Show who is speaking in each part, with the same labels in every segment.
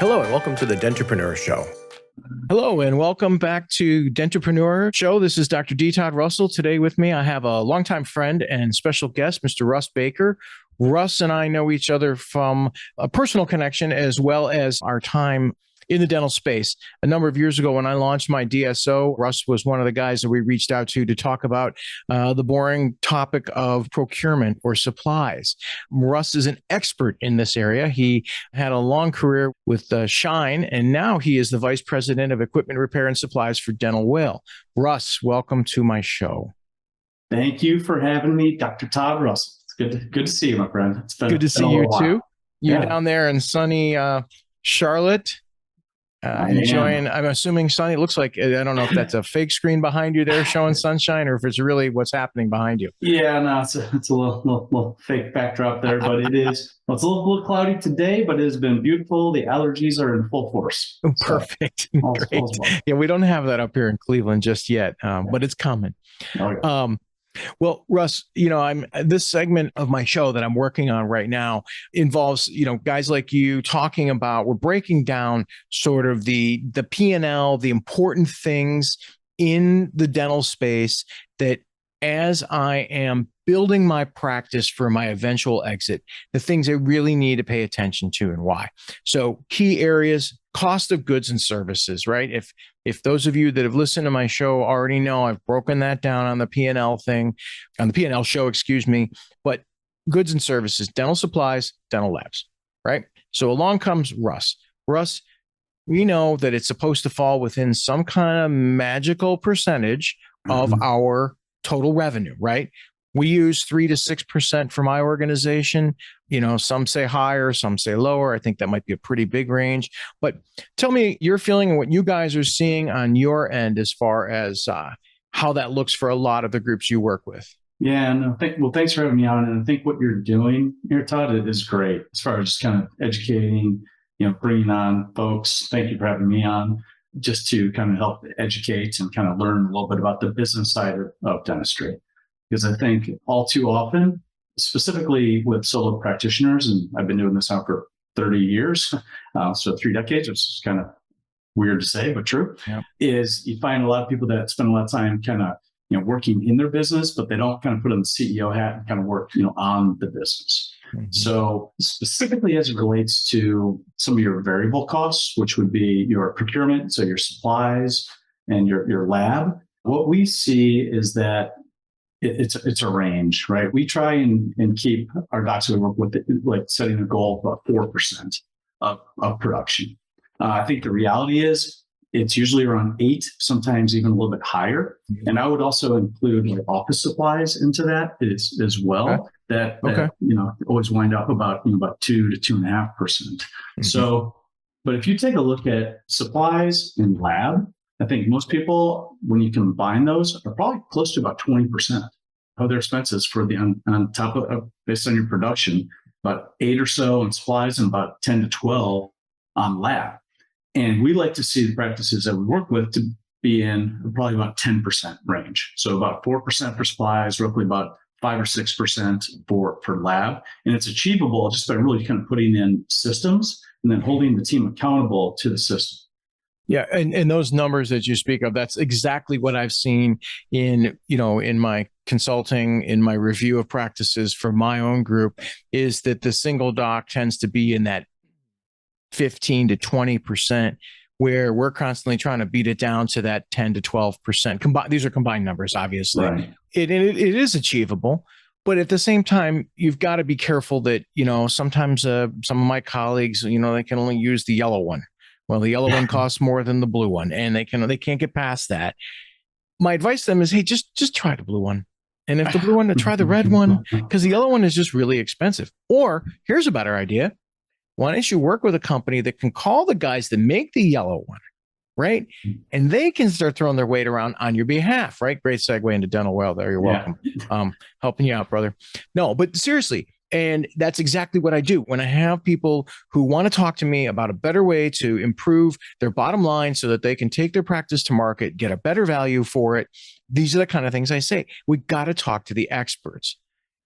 Speaker 1: Hello and welcome to the Dentrepreneur Show.
Speaker 2: Hello and welcome back to Dentrepreneur Show. This is Dr. D. Todd Russell. Today with me, I have a longtime friend and special guest, Mr. Russ Baker. Russ and I know each other from a personal connection as well as our time in the dental space. A number of years ago when I launched my DSO, Russ was one of the guys that we reached out to talk about the boring topic of procurement or supplies. Russ is an expert in this area. He had a long career with Shine, and now he is the Vice President of Equipment Repair and Supplies for Dental Whale. Russ, welcome to my show.
Speaker 3: Thank you for having me, Dr. Todd Russell. It's good to see you, my friend. It's been
Speaker 2: good to see you too. You're
Speaker 3: Yeah.
Speaker 2: down there in sunny Charlotte. Enjoying, I'm assuming sunny. It looks like, I don't know if that's a fake screen behind you there showing sunshine or if it's really what's happening behind you.
Speaker 3: Yeah, no, it's a little fake backdrop there, but it is. Well, it's a little cloudy today, but it has been beautiful. The allergies are in full force.
Speaker 2: Perfect.
Speaker 3: So,
Speaker 2: Great. Yeah, we don't have that up here in Cleveland just yet, but it's coming.
Speaker 3: Okay.
Speaker 2: Well, Russ, this segment of my show that I'm working on right now involves, guys like you talking about, we're breaking down sort of the P&L, the important things in the dental space that as I am building my practice for my eventual exit, the things I really need to pay attention to and why. So key areas, cost of goods and services, right? If those of you that have listened to my show already know, I've broken that down on the P&L thing, on the P&L show, but goods and services, dental supplies, dental labs, right? So along comes Russ. Russ, we know that it's supposed to fall within some kind of magical percentage of our total revenue, right? We use 3 to 6% for my organization. Some say higher, some say lower. I think that might be a pretty big range. But tell me your feeling and what you guys are seeing on your end as far as how that looks for a lot of the groups you work with.
Speaker 3: Yeah, no, thanks for having me on. And I think what you're doing here, Todd, is great as far as just kind of educating, bringing on folks. Thank you for having me on, just to kind of help educate and kind of learn a little bit about the business side of dentistry. Because I think all too often, specifically with solo practitioners, and I've been doing this now for 30 years, so 3 decades, which is kind of weird to say, but true, is you find a lot of people that spend a lot of time kind of, working in their business, but they don't kind of put on the CEO hat and kind of work, on the business. Mm-hmm. So specifically as it relates to some of your variable costs, which would be your procurement, so your supplies and your lab, what we see is that it's a range, right? We try and keep our docs we work with, like setting a goal of about 4% of production. I think the reality is it's usually around 8, sometimes even a little bit higher. Mm-hmm. And I would also include like office supplies into that as well. Okay. That always wind up about 2 to 2.5%. Mm-hmm. So, but if you take a look at supplies and lab, I think most people, when you combine those, are probably close to about 20% of their expenses for on top of based on your production, about 8 or so in supplies and about 10 to 12 on lab. And we like to see the practices that we work with to be in probably about 10% range. So about 4% for supplies, roughly about 5 or 6% for lab. And it's achievable just by really kind of putting in systems and then holding the team accountable to the system.
Speaker 2: Yeah, and those numbers that you speak of, that's exactly what I've seen in my consulting, in my review of practices for my own group, is that the single doc tends to be in that 15 to 20%, where we're constantly trying to beat it down to that 10 to 12%. These are combined numbers, obviously. Right. It is achievable. But at the same time, you've got to be careful that, sometimes some of my colleagues, they can only use the yellow one. Well, the yellow one costs more than the blue one, and they can't get past that. My advice to them is, hey, just try the blue one. And if the blue one, try the red one, because the yellow one is just really expensive. Or here's a better idea. Why don't you work with a company that can call the guys that make the yellow one, right? And they can start throwing their weight around on your behalf, right? Great segue into dental well there. You're welcome. Helping you out, brother. No, but seriously. And that's exactly what I do when I have people who want to talk to me about a better way to improve their bottom line so that they can take their practice to market, get a better value for it. These are the kind of things I say. We got to talk to the experts.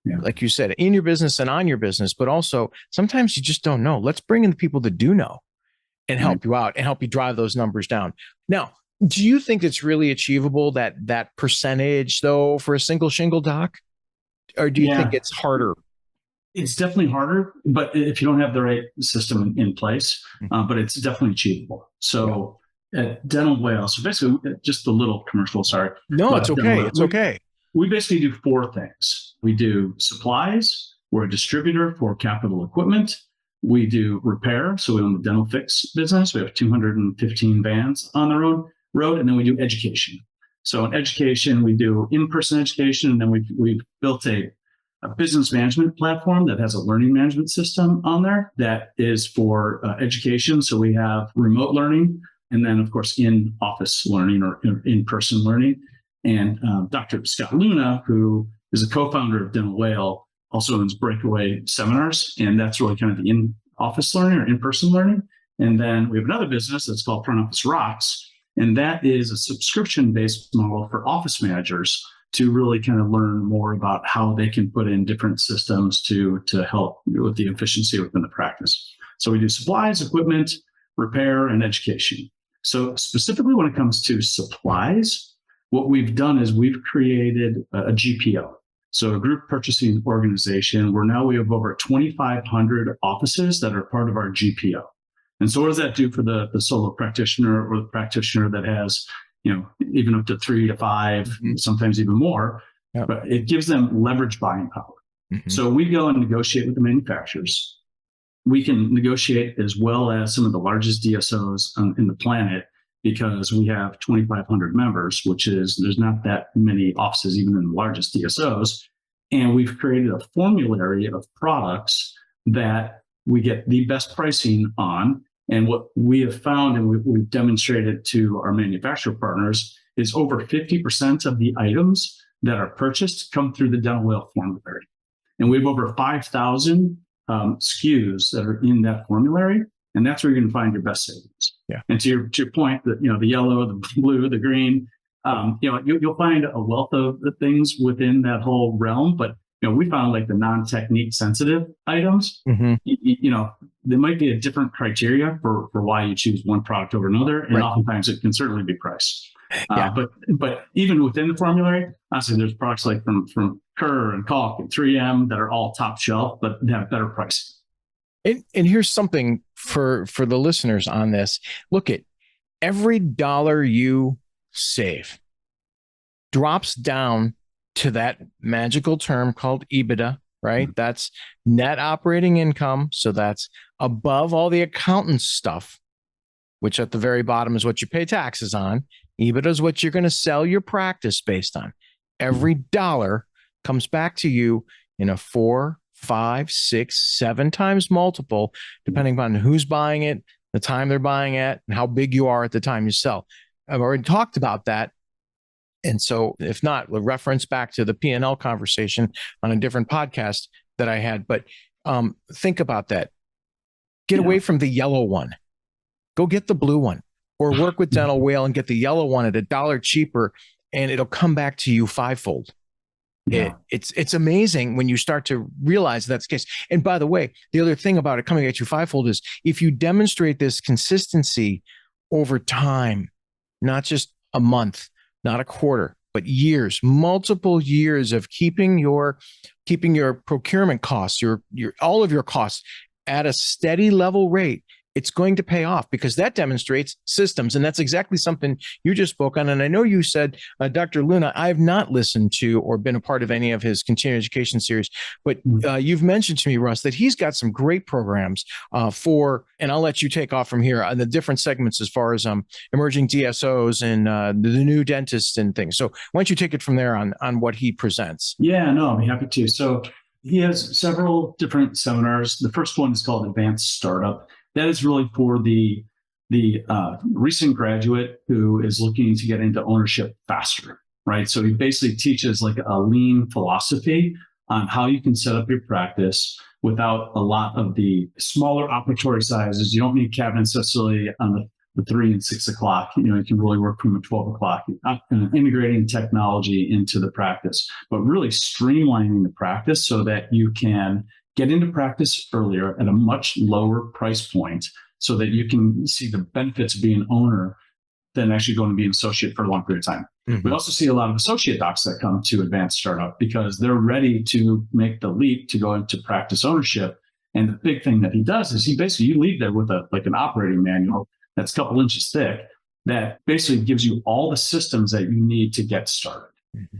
Speaker 2: Yeah. Like you said, in your business and on your business, but also sometimes you just don't know. Let's bring in the people that do know and help you out and help you drive those numbers down. Now, do you think it's really achievable, that percentage though, for a single shingle doc? Or do you think it's harder?
Speaker 3: It's definitely harder, but if you don't have the right system in place, but it's definitely achievable. So at Dental Whale, so basically just a little commercial, sorry.
Speaker 2: No, it's okay. It's okay.
Speaker 3: We basically do 4 things. We do supplies. We're a distributor for capital equipment. We do repair. So we own the dental fix business. We have 215 vans on the road. And then we do education. So in education, we do in-person education. And then we've built a business management platform that has a learning management system on there that is for education. So we have remote learning, and then of course in-office learning or in-person learning. And Dr. Scott Luna, who is a co-founder of Dental Whale, also owns Breakaway Seminars, and that's really kind of the in-office learning or in-person learning. And then we have another business that's called Front Office Rocks, and that is a subscription-based model for office managers to really kind of learn more about how they can put in different systems to help with the efficiency within the practice. So we do supplies, equipment, repair, and education. So specifically when it comes to supplies, what we've done is we've created a GPO, so a group purchasing organization, where now we have over 2,500 offices that are part of our GPO. And so what does that do for the solo practitioner or the practitioner that has, even up to 3 to 5, sometimes even more, but it gives them leverage buying power. So we go and negotiate with the manufacturers. We can negotiate as well as some of the largest DSOs in the planet, because we have 2,500 members, there's not that many offices, even in the largest DSOs. And we've created a formulary of products that we get the best pricing on. And what we have found, and we've demonstrated to our manufacturer partners, is over 50% of the items that are purchased come through the Dental Whale formulary. And we have over 5,000 SKUs that are in that formulary. And that's where you're going to find your best savings.
Speaker 2: Yeah.
Speaker 3: And to your point, that the yellow, the blue, the green, you'll find a wealth of the things within that whole realm. But we found like the non-technique sensitive items. There might be a different criteria for why you choose one product over another, and oftentimes it can certainly be price. But even within the formulary, honestly, there's products like from Kerr and Caulk and 3M that are all top shelf, but they have better pricing.
Speaker 2: And here's something for the listeners on this. Look, at every dollar you save drops down to that magical term called Ebitda, right? That's net operating income. So that's above all the accountant stuff, which at the very bottom is what you pay taxes on. Ebitda is what you're going to sell your practice based on. Every dollar comes back to you in a 4, 5, 6, 7 times multiple, depending on who's buying it, the time they're buying it, and how big you are at the time you sell. I've already talked about that. And so if not, we'll reference back to the P&L conversation on a different podcast that I had. But think about that. Get away from the yellow one. Go get the blue one, or work with Dental Whale and get the yellow one at $1 cheaper, and it'll come back to you fivefold. Yeah. It's amazing when you start to realize that's the case. And by the way, the other thing about it coming at you fivefold is if you demonstrate this consistency over time, not just a month, not a quarter, but years, multiple years of keeping your procurement costs, your all of your costs at a steady level rate, it's going to pay off, because that demonstrates systems. And that's exactly something you just spoke on. And I know you said, Dr. Luna, I have not listened to or been a part of any of his continuing education series, but you've mentioned to me, Russ, that he's got some great programs and I'll let you take off from here on the different segments as far as emerging DSOs and the new dentists and things. So why don't you take it from there on what he presents?
Speaker 3: Yeah, no, I'll be happy to. So he has several different seminars. The first one is called Advanced Startup. That is really for the recent graduate who is looking to get into ownership faster, right? So he basically teaches like a lean philosophy on how you can set up your practice without a lot of the smaller operatory sizes. You don't need cabinets necessarily on the 3 and 6 o'clock. You can really work from at 12 o'clock, integrating technology into the practice, but really streamlining the practice so that you can get into practice earlier at a much lower price point, so that you can see the benefits of being an owner than actually going to be an associate for a long period of time.
Speaker 2: Mm-hmm.
Speaker 3: We also see a lot of associate docs that come to Advanced Startup because they're ready to make the leap to go into practice ownership. And the big thing that he does is you leave there with an operating manual that's a couple inches thick that basically gives you all the systems that you need to get started,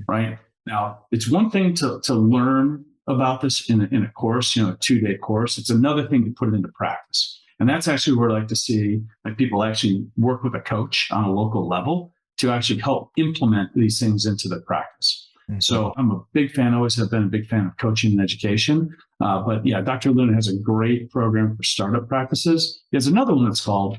Speaker 3: right? Now, it's one thing to learn about this in a course, a 2-day course. It's another thing to put it into practice. And that's actually where I like to see people actually work with a coach on a local level to actually help implement these things into their practice. Mm-hmm. So I'm a big fan, always have been a big fan of coaching and education. But yeah, Dr. Luna has a great program for startup practices. He has another one that's called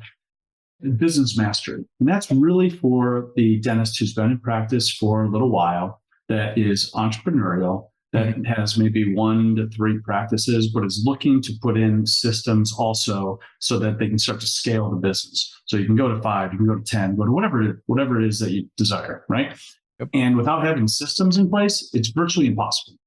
Speaker 3: Business Mastery. And that's really for the dentist who's been in practice for a little while, that is entrepreneurial, that has maybe 1 to 3 practices, but is looking to put in systems also so that they can start to scale the business. So you can go to 5, you can go to 10, go to whatever it is that you desire, right? Yep. And without having systems in place, it's virtually impossible.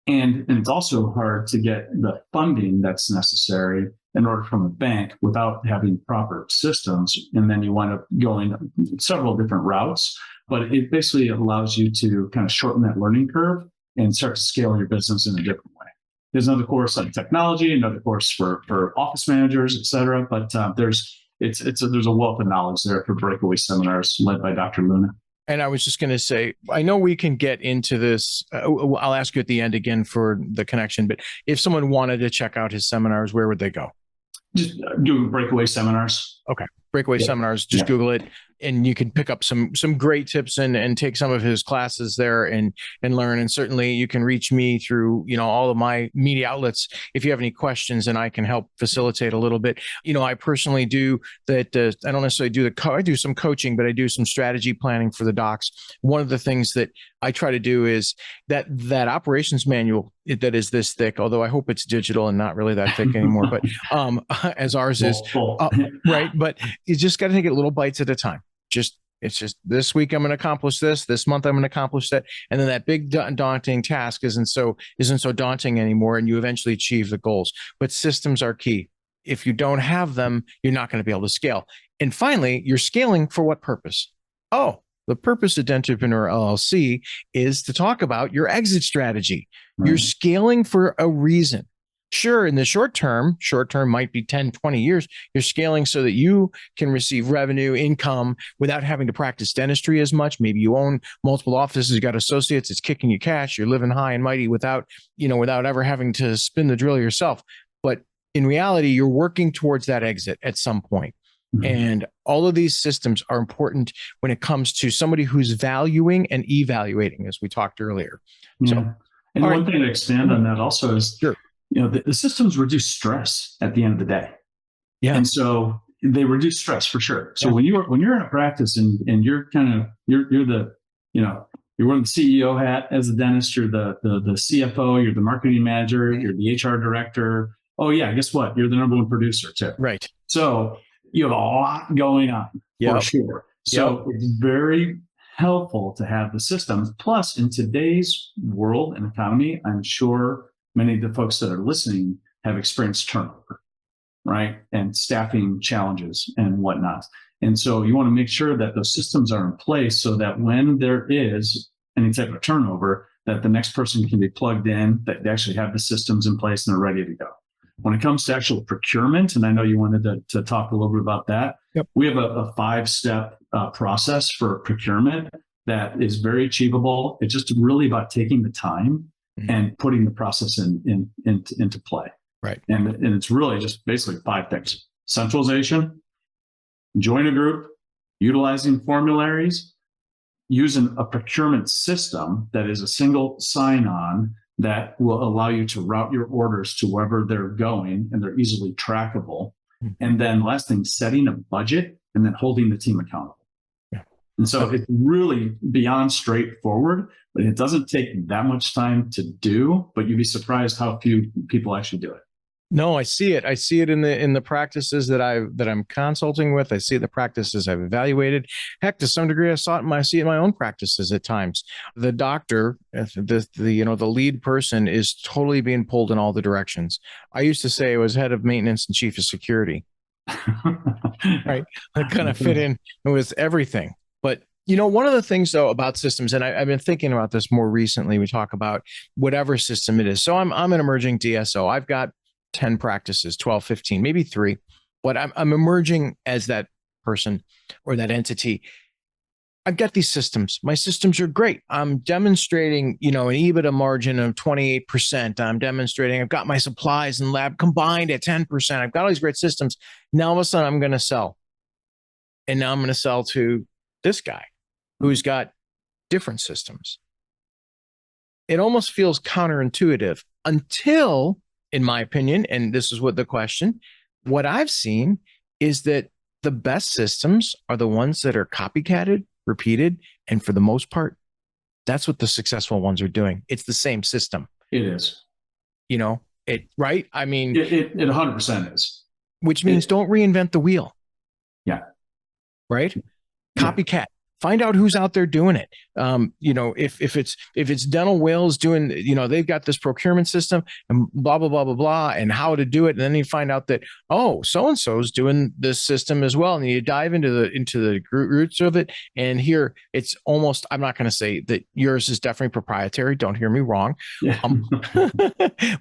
Speaker 3: And it's also hard to get the funding that's necessary in order from a bank without having proper systems. And then you wind up going several different routes, but it basically allows you to kind of shorten that learning curve and start to scale your business in a different way. There's another course on technology, another course for office managers, et cetera. But there's a wealth of knowledge there for Breakaway Seminars led by Dr. Luna.
Speaker 2: And I was just going to say, I know we can get into this. I'll ask you at the end again for the connection, but if someone wanted to check out his seminars, where would they go?
Speaker 3: Just do Breakaway Seminars.
Speaker 2: Okay. Breakaway Seminars, just Google it, and you can pick up some great tips and take some of his classes there and learn. And certainly you can reach me through, all of my media outlets if you have any questions, and I can help facilitate a little bit. I personally do that. I don't necessarily do I do some coaching, but I do some strategy planning for the docs. One of the things that I try to do is that operations manual that is this thick, although I hope it's digital and not really that thick anymore, but as ours is, right. But you just got to take it little bites at a time. It's just this week I'm going to accomplish this month I'm going to accomplish that. And then that big daunting task isn't so daunting anymore. And you eventually achieve the goals, but systems are key. If you don't have them, you're not going to be able to scale. And finally, you're scaling for what purpose? Oh, the purpose of Dentrepreneur LLC is to talk about your exit strategy. Right. You're scaling for a reason. Sure, in the short term might be 10, 20 years, you're scaling so that you can receive revenue, income without having to practice dentistry as much. Maybe you own multiple offices, you got associates, it's kicking you cash, you're living high and mighty without ever having to spin the drill yourself. But in reality, you're working towards that exit at some point. Mm-hmm. And all of these systems are important when it comes to somebody who's valuing and evaluating, as we talked earlier.
Speaker 3: Yeah.
Speaker 2: So,
Speaker 3: and one thing to expand on that also is,
Speaker 2: sure.
Speaker 3: The systems reduce stress at the end of the day.
Speaker 2: Yeah.
Speaker 3: And so they reduce stress for sure. So when you're in a practice and you're you're wearing the CEO hat as a dentist, you're the CFO, you're the marketing manager, you're the HR director. Oh yeah, guess what? You're the number one producer too.
Speaker 2: Right.
Speaker 3: So you have a lot going on for sure. So it's very helpful to have the systems. Plus, in today's world and economy, I'm sure many of the folks that are listening have experienced turnover, right? And staffing challenges and whatnot. And so you want to make sure that those systems are in place so that when there is any type of turnover, that the next person can be plugged in, that they actually have the systems in place and they're ready to go. When it comes to actual procurement, and I know you wanted to talk a little bit about that, we have a 5-step process for procurement that is very achievable. It's just really about taking the time and putting the process into play. Right. And it's really just basically 5 things: centralization, join a group, utilizing formularies, using a procurement system that is a single sign-on that will allow you to route your orders to wherever they're going and they're easily trackable. And then last thing, setting a budget and then holding the team accountable. And so it's really beyond straightforward, but it doesn't take that much time to do, but you'd be surprised how few people actually do it.
Speaker 2: No, I see it. I see it in the practices that I'm consulting with. I see the practices I've evaluated. Heck, to some degree, I see it in my own practices at times. The doctor, the lead person is totally being pulled in all the directions. I used to say I was head of maintenance and chief of security. right? That kind of fit in with everything. But one of the things though about systems, and I've been thinking about this more recently, we talk about whatever system it is. So I'm an emerging DSO. I've got 10 practices, 12, 15, maybe 3, but I'm emerging as that person or that entity. I've got these systems. My systems are great. I'm demonstrating, an Ebitda margin of 28%. I'm demonstrating I've got my supplies and lab combined at 10%. I've got all these great systems. Now all of a sudden I'm going to sell. And now I'm going to sell to this guy who's got different systems. It almost feels counterintuitive until, in my opinion, and this is what the question, what I've seen is that the best systems are the ones that are copycatted, repeated, and for the most part, that's what the successful ones are doing. It's the same system.
Speaker 3: It is.
Speaker 2: Right? I mean,
Speaker 3: it 100% is.
Speaker 2: Which means don't reinvent the wheel.
Speaker 3: Yeah.
Speaker 2: Right? Copycat. Find out who's out there doing it. If it's Dental Wales doing, they've got this procurement system and blah, blah, blah, blah, blah, and how to do it. And then you find out that, so-and-so's doing this system as well. And you dive into the roots of it. And here it's almost, I'm not going to say that yours is definitely proprietary. Don't hear me wrong.
Speaker 3: Yeah.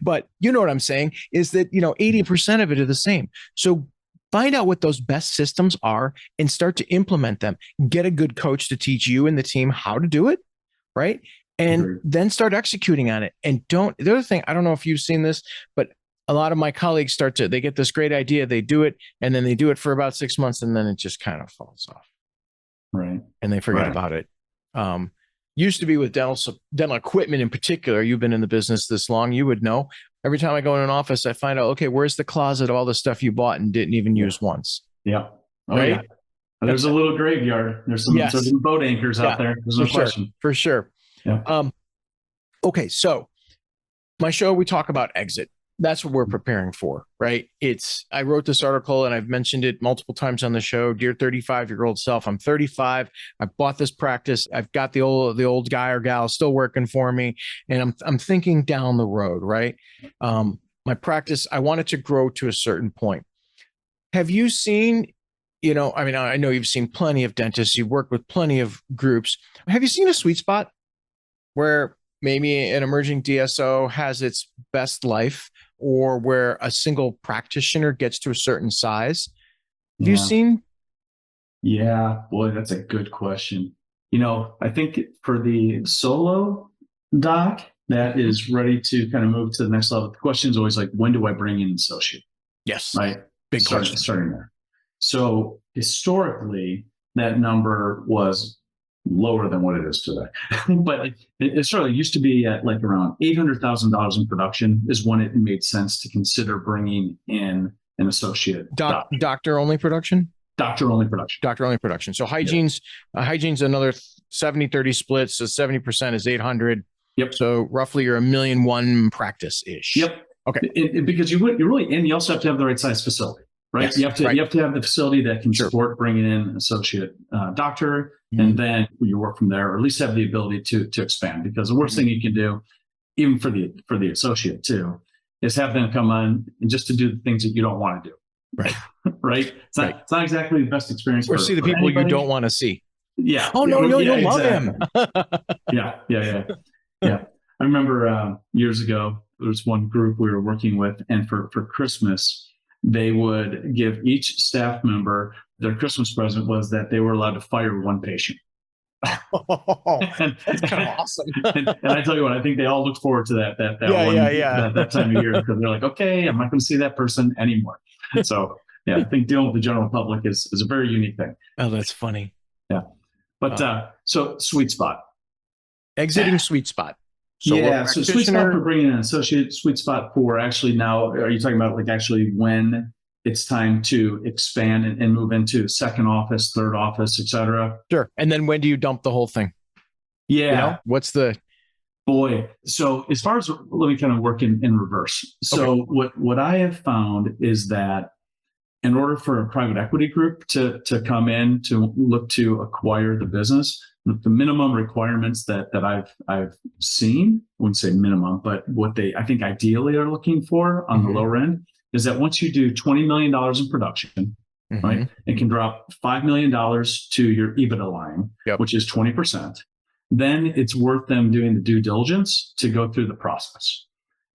Speaker 2: But you know what I'm saying is that, 80% of it are the same. So find out what those best systems are and start to implement them. Get a good coach to teach you and the team how to do it, right? And then start executing on it. And the other thing, I don't know if you've seen this, but a lot of my colleagues they get this great idea, they do it, and then they do it for about 6 months, and then it just kind of falls off.
Speaker 3: Right.
Speaker 2: And they forget about it. Used to be with dental equipment in particular. You've been in the business this long, you would know. Every time I go in an office, I find out, okay, where's the closet of all the stuff you bought and didn't even use once?
Speaker 3: Yeah.
Speaker 2: Right?
Speaker 3: Yeah. There's a little graveyard. There's some boat anchors out there. There's no question.
Speaker 2: For sure.
Speaker 3: Yeah.
Speaker 2: Okay. So my show, we talk about exit. That's what we're preparing for, right? I wrote this article and I've mentioned it multiple times on the show. Dear 35-year-old self, I'm 35. I bought this practice. I've got the old guy or gal still working for me. And I'm thinking down the road, right? My practice, I want it to grow to a certain point. Have you seen, I know you've seen plenty of dentists. You've worked with plenty of groups. Have you seen a sweet spot where maybe an emerging DSO has its best life, or where a single practitioner gets to a certain size? Have you seen?
Speaker 3: Yeah, boy, that's a good question. I think for the solo doc that is ready to kind of move to the next level, the question is always like, when do I bring in an associate?
Speaker 2: Yes.
Speaker 3: Right.
Speaker 2: Big question.
Speaker 3: Starting there. So historically, that number was lower than what it is today. But it certainly used to be at like around $800,000 in production is when it made sense to consider bringing in an associate.
Speaker 2: Doctor only production?
Speaker 3: Doctor only production.
Speaker 2: Doctor only production. So hygiene's another 70-30 split. So 70% is 800.
Speaker 3: Yep.
Speaker 2: So roughly you're $1.1 million practice-ish.
Speaker 3: Yep.
Speaker 2: Okay.
Speaker 3: Because you really, and you also have to have the right size facility, right?
Speaker 2: Yes,
Speaker 3: you have to have the facility that can support bringing in an associate doctor, and then you work from there, or at least have the ability to expand. Because the worst thing you can do, even for the associate too, is have them come on and just to do the things that you don't want to do.
Speaker 2: Right.
Speaker 3: Right. It's not exactly the best experience.
Speaker 2: Or see the people anybody. You don't want to see.
Speaker 3: Yeah.
Speaker 2: Oh no, you'll love him.
Speaker 3: Yeah. I remember years ago, there was one group we were working with, and for Christmas, they would give each staff member, their Christmas present was that they were allowed to fire one patient.
Speaker 2: That's kind of awesome.
Speaker 3: and I tell you what, I think they all look forward to that that time of year, because they're like, okay, I'm not going to see that person anymore. So I think dealing with the general public is a very unique thing.
Speaker 2: Oh, that's funny.
Speaker 3: Yeah. But so sweet spot.
Speaker 2: Exiting sweet spot. So
Speaker 3: so sweet spot for bringing in an associate, sweet spot for actually now, are you talking about like actually when it's time to expand and move into second office, third office, et cetera?
Speaker 2: Sure. And then when do you dump the whole thing?
Speaker 3: Yeah.
Speaker 2: What's the...
Speaker 3: Boy. So as far as, let me kind of work in reverse. So what I have found is that in order for a private equity group to come in to look to acquire the business, the minimum requirements that I've seen, I wouldn't say minimum, but what they, I think ideally are looking for on the lower end is that once you do $20 million in production, right, it can drop $5 million to your Ebitda line, which is 20%. Then it's worth them doing the due diligence to go through the process.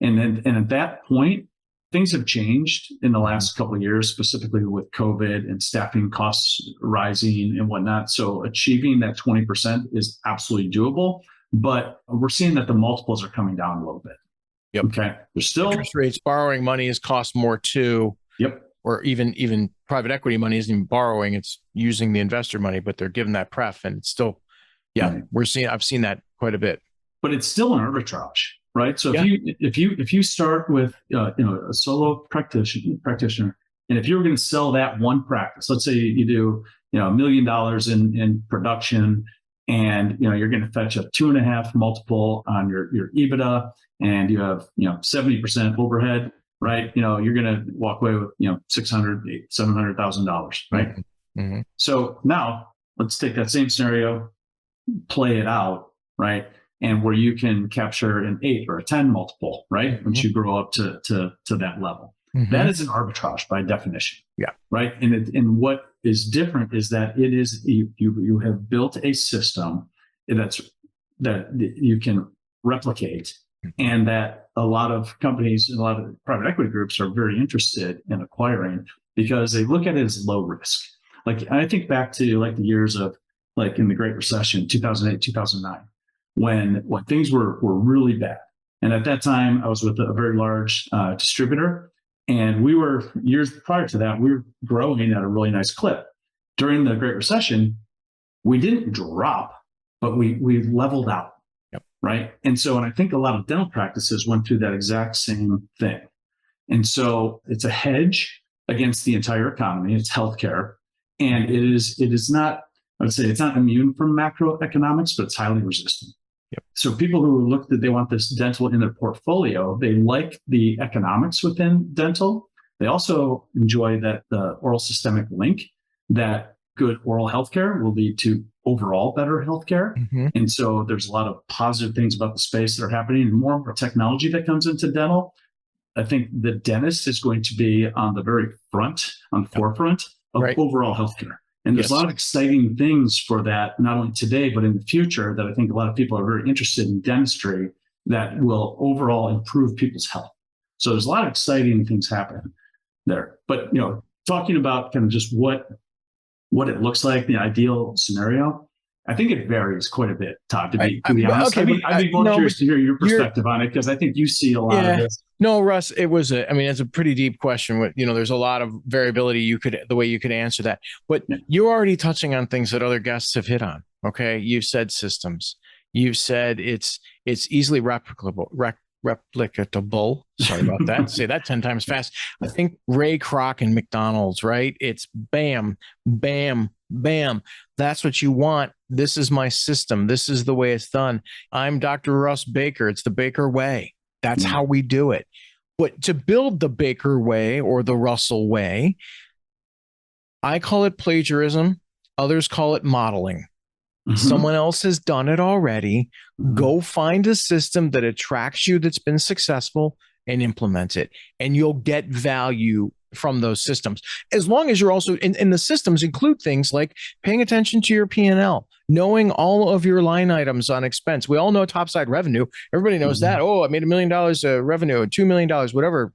Speaker 3: And at that point, things have changed in the last couple of years, specifically with COVID and staffing costs rising and whatnot. So achieving that 20% is absolutely doable, but we're seeing that the multiples are coming down a little bit. Okay. There's still
Speaker 2: interest rates, borrowing money has cost more too. Or even private equity money isn't even borrowing; it's using the investor money, but they're given that pref, and it's still, I've seen that quite a bit.
Speaker 3: But it's still an arbitrage, right? So if you start with a solo practitioner, and if you were going to sell that one practice, let's say you do $1 million in production, and you're going to fetch a 2.5 multiple on your Ebitda, and you have 70% overhead. Right, you're going to walk away with $600,000, $700,000, right? So now let's take that same scenario, play it out, right, and where you can capture an 8 or a 10 multiple, right, once you grow up to that level. That is an arbitrage by definition. Right, and what is different is that it is you have built a system that you can replicate. And that a lot of companies and a lot of private equity groups are very interested in acquiring because they look at it as low risk. Like I think back to like the years of like in the Great Recession, 2008, 2009, when things were really bad. And at that time, I was with a very large distributor, and we were years prior to that, we were growing at a really nice clip. During the Great Recession, we didn't drop, but we leveled out. Right. And I think a lot of dental practices went through that exact same thing. And so it's a hedge against the entire economy. It's healthcare. And it is not, I would say it's not immune from macroeconomics, but it's highly resistant. So people who look that they want this dental in their portfolio, they like the economics within dental. They also enjoy that the oral systemic link, that good oral healthcare will lead to overall better healthcare. And so there's a lot of positive things about the space that are happening, and more and more technology that comes into dental. I think the dentist is going to be on the very forefront of overall healthcare. And there's a lot of exciting things for that, not only today, but in the future, that I think a lot of people are very interested in dentistry that will overall improve people's health. So there's a lot of exciting things happening there. But, talking about kind of just what it looks like, the ideal scenario, I think it varies quite a bit, Todd, to be honest. I'd be more curious to hear your perspective on it, because I think you see a lot of this.
Speaker 2: No, Russ, it's a pretty deep question. There's a lot of variability the way you could answer that. But you're already touching on things that other guests have hit on. Okay. You've said systems. You've said it's easily replicable. Sorry about that. Say that 10 times fast. I think Ray Kroc and McDonald's, right? It's bam, bam, bam. That's what you want. This is my system. This is the way it's done. I'm Dr. Russ Baker. It's the Baker way. That's how we do it. But to build the Baker way or the Russell way, I call it plagiarism. Others call it modeling. Someone else has done it already. Go find a system that attracts you, that's been successful, and implement it. And you'll get value from those systems. As long as you're also in the systems include things like paying attention to your P&L, knowing all of your line items on expense. We all know topside revenue. Everybody knows that. Oh, I made $1 million revenue, $2 million, whatever.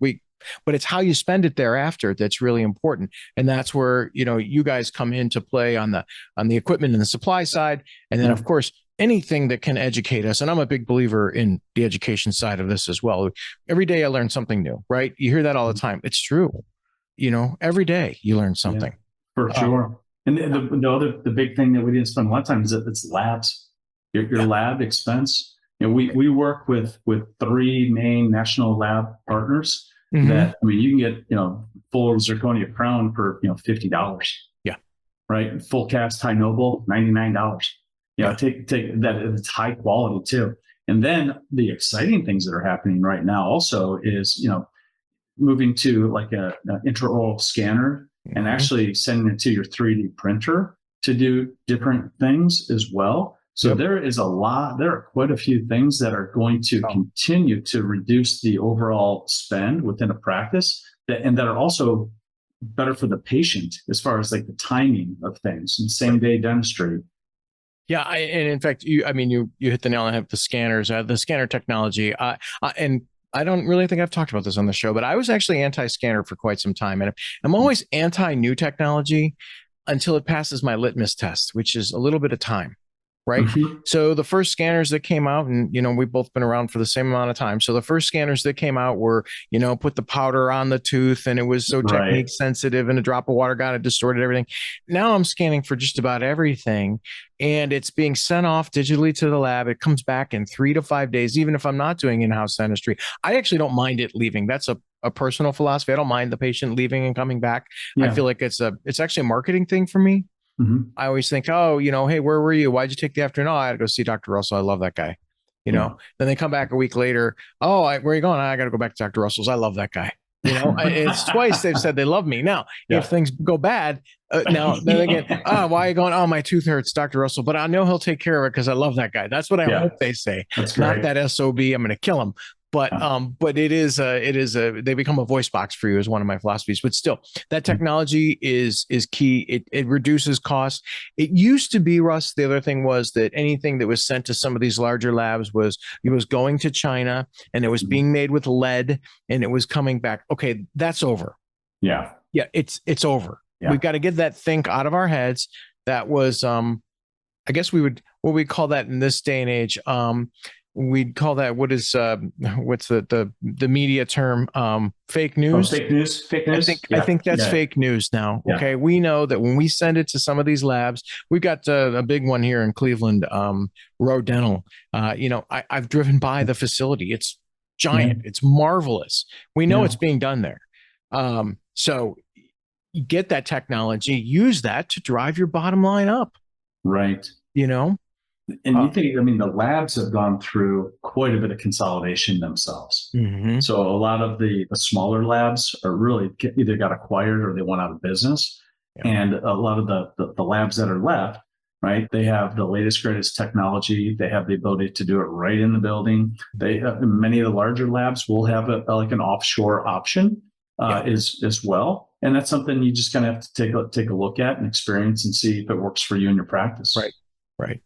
Speaker 2: But it's how you spend it thereafter that's really important. And that's where, you guys come into play on the equipment and the supply side. And then, of course, anything that can educate us. And I'm a big believer in the education side of this as well. Every day I learn something new, right? You hear that all the time. It's true. Every day you learn something.
Speaker 3: For sure. And the big thing that we didn't spend a lot of time is that it's labs, your lab expense. We work with 3 main national lab partners. That you can get full zirconia crown for $50. Right. Full cast high noble $99. Take that. It's high quality too. And then the exciting things that are happening right now also is moving to like an intraoral scanner and actually sending it to your 3D printer to do different things as well. So there are quite a few things that are going to continue to reduce the overall spend within a practice that are also better for the patient as far as like the timing of things and same day dentistry.
Speaker 2: Yeah, and in fact, you hit the nail on the head. The scanners, the scanner technology, and I don't really think I've talked about this on the show, but I was actually anti-scanner for quite some time, and I'm always anti-new technology until it passes my litmus test, which is a little bit of time. Right.
Speaker 3: Mm-hmm.
Speaker 2: So the first scanners that came out, and, we've both been around for the same amount of time. So the first scanners that came out were, put the powder on the tooth and it was so technique sensitive and a drop of water got it, distorted everything. Now I'm scanning for just about everything and it's being sent off digitally to the lab. It comes back in 3 to 5 days, even if I'm not doing in-house dentistry. I actually don't mind it leaving. That's a personal philosophy. I don't mind the patient leaving and coming back. Yeah. I feel like it's actually a marketing thing for me. Mm-hmm. I always think, hey, where were you? Why'd you take the afternoon? Oh, I had to go see Dr. Russell. I love that guy. Then they come back a week later. Oh, where are you going? I got to go back to Dr. Russell's. I love that guy. It's twice they've said they love me. Now, if things go bad, then again, why are you going? Oh, my tooth hurts, Dr. Russell, but I know he'll take care of it because I love that guy. That's what I hope they say.
Speaker 3: That's great.
Speaker 2: Not that SOB, I'm going to kill him. But they become a voice box for you is one of my philosophies. But still, that technology is key. It reduces costs. It used to be, Russ, the other thing was that anything that was sent to some of these larger labs was going to China and it was being made with lead and it was coming back. Okay, that's over.
Speaker 3: Yeah.
Speaker 2: Yeah, it's over. Yeah. We've got to get that think out of our heads. That was I guess what we call that in this day and age. We'd call that what's the media term? Fake news.
Speaker 3: Fake news.
Speaker 2: I think that's fake news now. Yeah. Okay, we know that when we send it to some of these labs, we've got a big one here in Cleveland, Roe Dental. I've driven by the facility. It's giant. It's marvelous. We know it's being done there. So you get that technology, use that to drive your bottom line up.
Speaker 3: Right. And you think, the labs have gone through quite a bit of consolidation themselves. Mm-hmm. So a lot of the smaller labs are really either got acquired or they went out of business. Yeah. And a lot of the labs that are left, right, they have the latest, greatest technology. They have the ability to do it right in the building. They many of the larger labs will have like an offshore option as well. And that's something you just kind of have to take a look at and experience and see if it works for you in your practice.
Speaker 2: Right.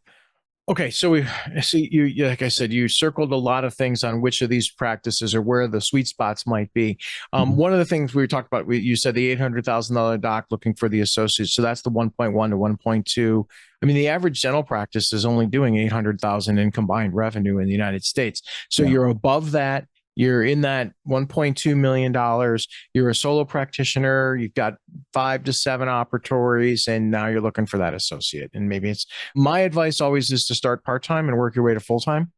Speaker 2: Okay, so we see you. Like I said, you circled a lot of things on which of these practices or where the sweet spots might be. One of the things we talked about, you said the $800,000 doc looking for the associates. So that's the 1.1 to 1.2. The average dental practice is only doing 800,000 in combined revenue in the United States. So you're above that. You're in that $1.2 million. You're a solo practitioner. You've got 5 to 7 operatories, and now you're looking for that associate. And maybe my advice always is to start part-time and work your way to full-time.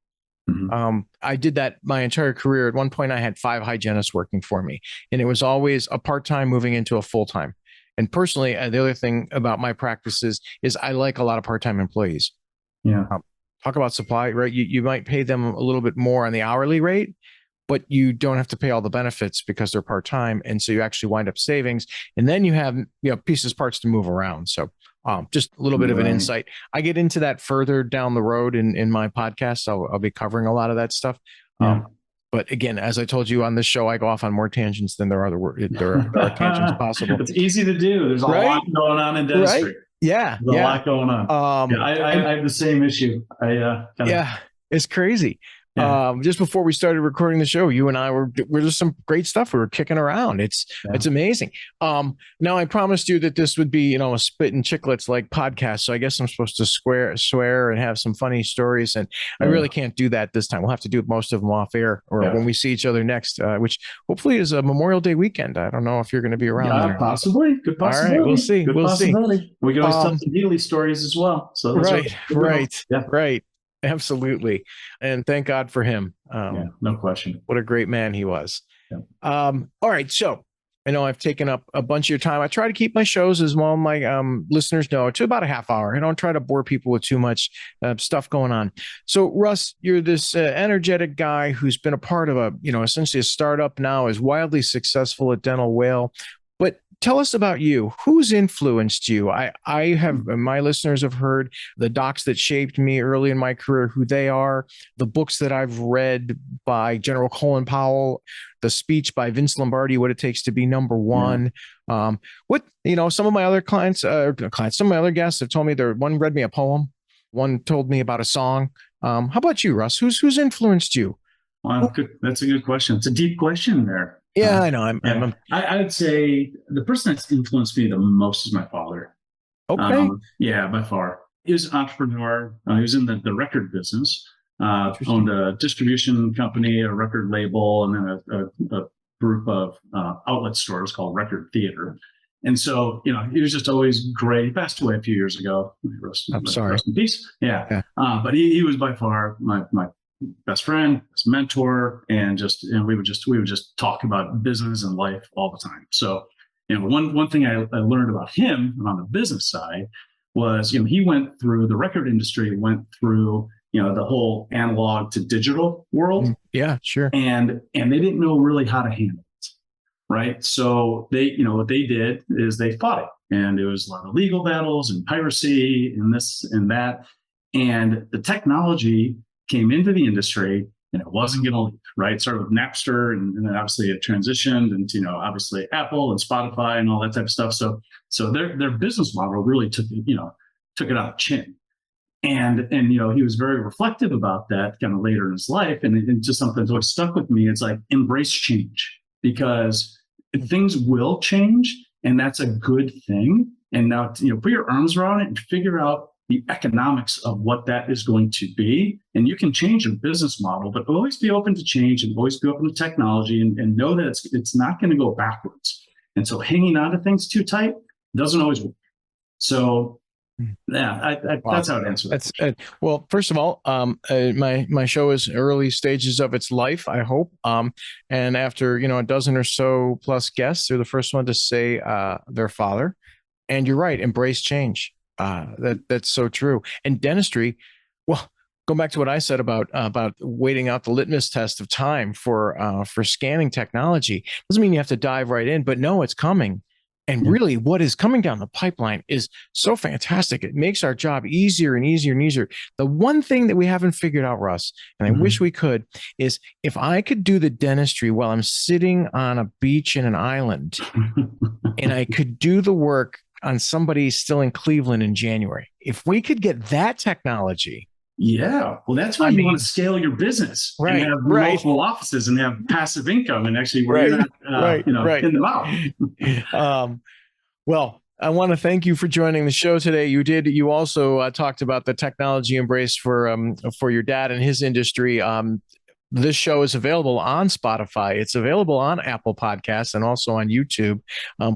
Speaker 2: Mm-hmm. I did that my entire career. At one point, I had 5 hygienists working for me, and it was always a part-time moving into a full-time. And personally, the other thing about my practices is I like a lot of part-time employees.
Speaker 3: Yeah.
Speaker 2: Talk about supply, right? You might pay them a little bit more on the hourly rate, but you don't have to pay all the benefits because they're part-time. And so you actually wind up savings. And then you have, parts to move around. So just a little bit of an insight. I get into that further down the road in my podcast. I'll be covering a lot of that stuff. But again, as I told you on this show, I go off on more tangents than there are tangents possible.
Speaker 3: It's easy to do. There's a lot going on in dentistry.
Speaker 2: Right? Yeah.
Speaker 3: There's a lot going on. I have the same issue.
Speaker 2: It's crazy. Yeah. Just before we started recording the show, you and I were just some great stuff. We were kicking around. It's amazing. Now I promised you that this would be, a spit and chicklets like podcast. So I guess I'm supposed to swear and have some funny stories. And I really can't do that this time. We'll have to do most of them off air or when we see each other next, which hopefully is a Memorial Day weekend. I don't know if you're going to be around.
Speaker 3: Yeah, possibly. Good possibility.
Speaker 2: All right, we'll see.
Speaker 3: We'll see. We can always tell some Healy stories as well. So
Speaker 2: right. Absolutely. And thank God for him.
Speaker 3: No question.
Speaker 2: What a great man he was. Yeah. All right. So I know I've taken up a bunch of your time. I try to keep my shows, as well my listeners know, to about a half hour. I don't try to bore people with too much stuff going on. So Russ, you're this energetic guy who's been a part of essentially a startup now, is wildly successful at Dental Whale. But tell us about you. Who's influenced you? My listeners have heard the docs that shaped me early in my career, who they are, the books that I've read by General Colin Powell, the speech by Vince Lombardi, What It Takes to Be Number One. Some of my other some of my other guests have told me one read me a poem, one told me about a song. How about you, Russ? Who's influenced you?
Speaker 3: Well, good. That's a good question. It's a deep question there.
Speaker 2: Yeah, I know.
Speaker 3: I would say the person that's influenced me the most is my father.
Speaker 2: Okay.
Speaker 3: By far. He was an entrepreneur. He was in the record business, owned a distribution company, a record label, and then a group of outlet stores called Record Theater. And so, he was just always great. He passed away a few years ago.
Speaker 2: I'm sorry.
Speaker 3: Rest in peace. Yeah. But he was by far my best friend, his mentor, and we would just talk about business and life all the time. So, one thing I learned about him on the business side was, he went through the record industry, went through, the whole analog to digital world.
Speaker 2: Yeah, sure.
Speaker 3: And they didn't know really how to handle it. Right. So what they did is they fought it, and it was a lot of legal battles and piracy and this and that. And the technology came into the industry, and it wasn't going to leave, right? Started with Napster, and then obviously it transitioned into, obviously Apple and Spotify and all that type of stuff. So their business model really took it on the chin. And he was very reflective about that kind of later in his life. And it just something that's always stuck with me. It's like, embrace change, because things will change, and that's a good thing. And now, put your arms around it and figure out the economics of what that is going to be. And you can change your business model, but always be open to change and always be open to technology, and know that it's not going to go backwards. And so hanging on to things too tight doesn't always work. So that's how I'd answer that.
Speaker 2: Well, first of all, my show is early stages of its life, I hope. And after, a dozen or so plus guests, they're the first one to say their father. And you're right, embrace change. That's so true. And dentistry, well, go back to what I said about waiting out the litmus test of time for scanning technology. Doesn't mean you have to dive right in, but no, it's coming. And really, what is coming down the pipeline is so fantastic. It makes our job easier and easier and easier. The one thing that we haven't figured out, Russ, and I wish we could, is if I could do the dentistry while I'm sitting on a beach in an island, and I could do the work on somebody still in Cleveland in January. If we could get that technology.
Speaker 3: Yeah. Well, that's why you want to scale your business,
Speaker 2: right?
Speaker 3: And have multiple offices and have passive income, and actually where you're not, in the mouth.
Speaker 2: Well, I want to thank you for joining the show today. You also talked about the technology embrace for your dad and his industry. This show is available on Spotify. It's available on Apple Podcasts and also on YouTube.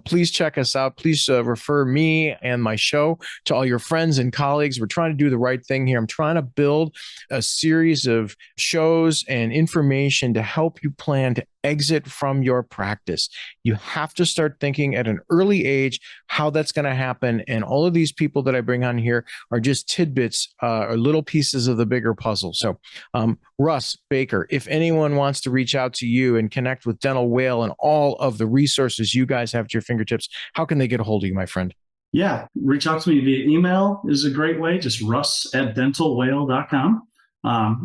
Speaker 2: Please check us out. Please refer me and my show to all your friends and colleagues. We're trying to do the right thing here. I'm trying to build a series of shows and information to help you plan to exit from your practice. You have to start thinking at an early age how that's going to happen. And all of these people that I bring on here are just tidbits or little pieces of the bigger puzzle. So Russ Baker, if anyone wants to reach out to you and connect with Dental Whale and all of the resources you guys have at your fingertips, how can they get a hold of you, my friend?
Speaker 3: Yeah, reach out to me via email is a great way. Just russ@dentalwhale.com.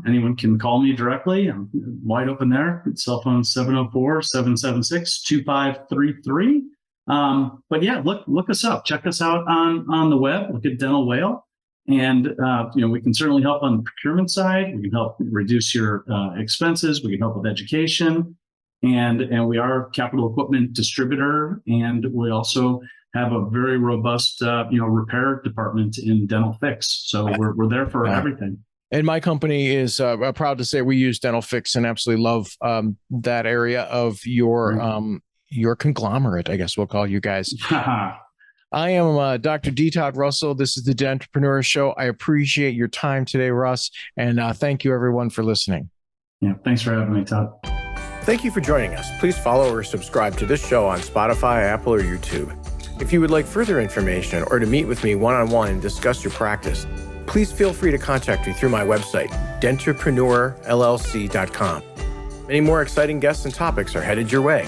Speaker 3: Anyone can call me directly. I'm wide open there. Cell phone 704-776-2533. But yeah, look us up. Check us out on the web. Look at Dental Whale. And, we can certainly help on the procurement side. We can help reduce your expenses. We can help with education. And we are a capital equipment distributor. And we also have a very robust, repair department in Dental Fix. So we're there for everything.
Speaker 2: And my company is proud to say we use Dental Fix and absolutely love that area of your conglomerate, I guess we'll call you guys. I am Dr. D. Todd Russell. This is the Dentrepreneur Show. I appreciate your time today, Russ, and thank you, everyone, for listening.
Speaker 3: Yeah, thanks for having me, Todd.
Speaker 1: Thank you for joining us. Please follow or subscribe to this show on Spotify, Apple, or YouTube. If you would like further information or to meet with me one-on-one and discuss your practice, please feel free to contact me through my website, dentrepreneurllc.com. Many more exciting guests and topics are headed your way.